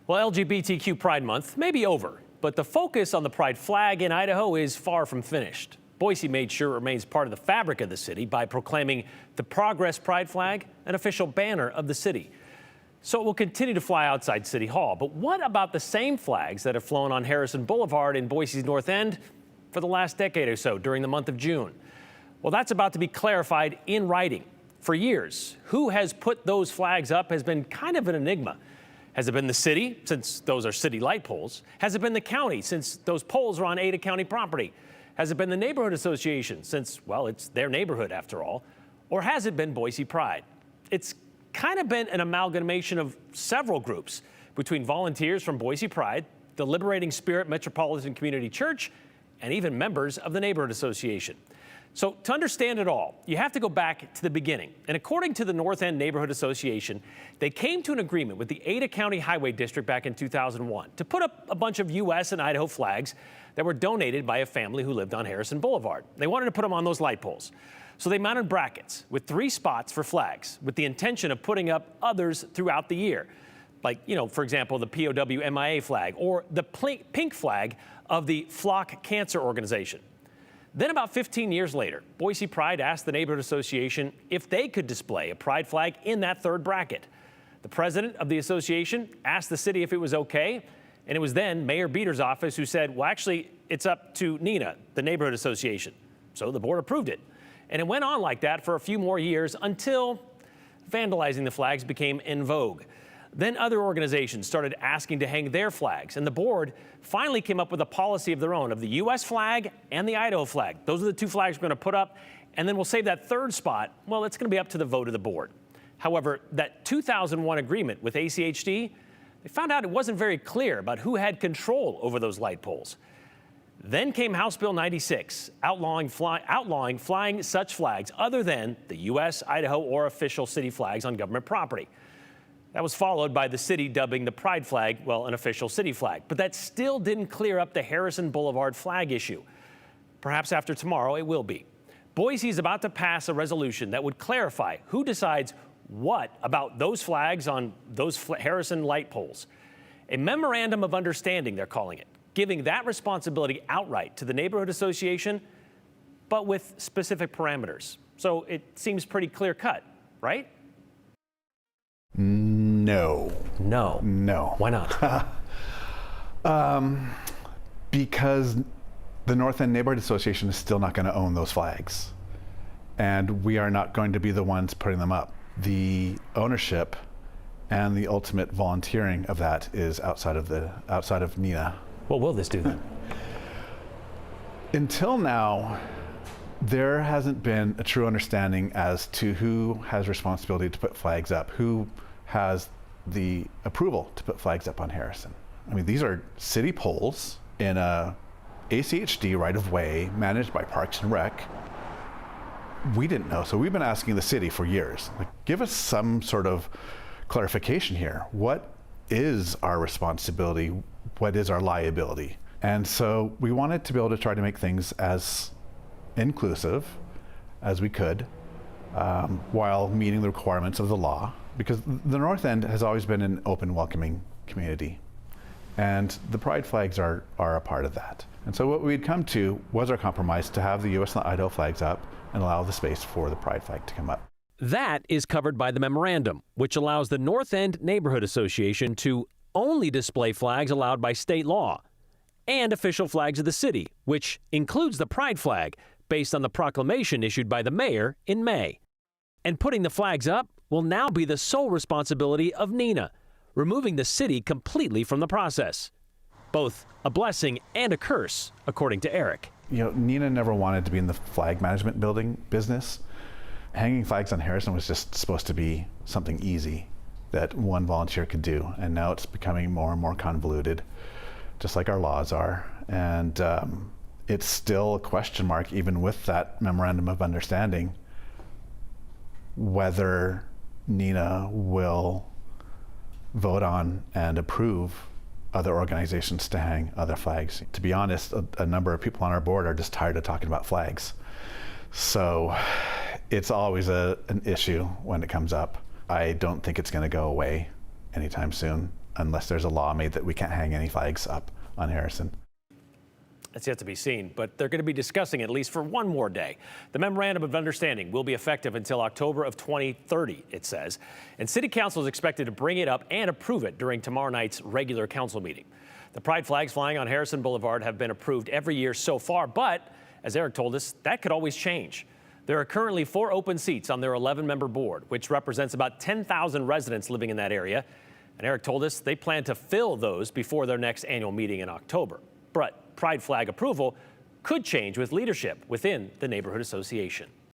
Well, LGBTQ Pride Month may be over, but the focus on the pride flag in Idaho is far from finished. Boise made sure it remains part of the fabric of the city by proclaiming the Progress Pride flag an official banner of the city. So it will continue to fly outside City Hall. But what about the same flags that have flown on Harrison Boulevard in Boise's North End for the last decade or so during the month of June? Well, that's about to be clarified in writing. For years, who has put those flags up has been kind of an enigma. Has it been the city, since those are city light poles? Has it been the county, since those poles are on Ada County property? Has it been the neighborhood association, since, well, it's their neighborhood after all? Or has it been Boise Pride? It's kind of been an amalgamation of several groups between volunteers from Boise Pride, the Liberating Spirit Metropolitan Community Church, and even members of the neighborhood association. So to understand it all, you have to go back to the beginning. And according to the North End Neighborhood Association, they came to an agreement with the Ada County Highway District back in 2001 to put up a bunch of U.S. and Idaho flags that were donated by a family who lived on Harrison Boulevard. They wanted to put them on those light poles. So they mounted brackets with 3 spots for flags with the intention of putting up others throughout the year. Like, for example, the POW MIA flag or the pink flag of the Flock Cancer Organization. Then about 15 years later, Boise Pride asked the Neighborhood Association if they could display a pride flag in that 3rd bracket. The president of the association asked the city if it was okay, and it was then Mayor Beater's office who said, well, actually, it's up to NINA, the Neighborhood Association. So the board approved it. And it went on like that for a few more years until vandalizing the flags became in vogue. Then other organizations started asking to hang their flags, and the board finally came up with a policy of their own of the U.S. flag and the Idaho flag. Those are the 2 flags we're going to put up, and then we'll save that 3rd spot. Well, it's going to be up to the vote of the board. However, that 2001 agreement with ACHD, they found out it wasn't very clear about who had control over those light poles. Then came House Bill 96, outlawing flying such flags other than the U.S., Idaho, or official city flags on government property. That was followed by the city dubbing the pride flag, well, an official city flag. But that still didn't clear up the Harrison Boulevard flag issue. Perhaps after tomorrow it will be. Boise is about to pass a resolution that would clarify who decides what about those flags on those Harrison light poles. A memorandum of understanding, they're calling it, giving that responsibility outright to the neighborhood association, but with specific parameters. So it seems pretty clear cut, right? No. No. No. Why not? Because the North End Neighborhood Association is still not going to own those flags. And we are not going to be the ones putting them up. The ownership and the ultimate volunteering of that is outside of NINA. What will this do then? Until now, there hasn't been a true understanding as to who has responsibility to put flags up, who has the approval to put flags up on Harrison. I mean, these are city poles in a ACHD right-of-way managed by Parks and Rec. We didn't know, so we've been asking the city for years, like, give us some sort of clarification here. What is our responsibility? What is our liability? And so we wanted to be able to try to make things as inclusive as we could while meeting the requirements of the law, because the North End has always been an open, welcoming community, and the pride flags are a part of that. And so what we'd come to was our compromise to have the U.S. and the Idaho flags up and allow the space for the pride flag to come up. That is covered by the memorandum, which allows the North End Neighborhood Association to only display flags allowed by state law and official flags of the city, which includes the pride flag, based on the proclamation issued by the mayor in May. And putting the flags up will now be the sole responsibility of NINA, removing the city completely from the process. Both a blessing and a curse, according to Eric. NINA never wanted to be in the flag management building business. Hanging flags on Harrison was just supposed to be something easy that one volunteer could do, and now it's becoming more and more convoluted, just like our laws are. And it's still a question mark, even with that memorandum of understanding, whether NINA will vote on and approve other organizations to hang other flags. To be honest, a number of people on our board are just tired of talking about flags. So it's always an issue when it comes up. I don't think it's going to go away anytime soon. unless there's a law made that we can't hang any flags up on Harrison. That's yet to be seen, but they're going to be discussing it at least for one more day. The memorandum of understanding will be effective until October of 2030, it says, and City Council is expected to bring it up and approve it during tomorrow night's regular council meeting. The pride flags flying on Harrison Boulevard have been approved every year so far, but as Eric told us, that could always change. There are currently 4 open seats on their 11-member board, which represents about 10,000 residents living in that area. And Eric told us they plan to fill those before their next annual meeting in October. But pride flag approval could change with leadership within the neighborhood association.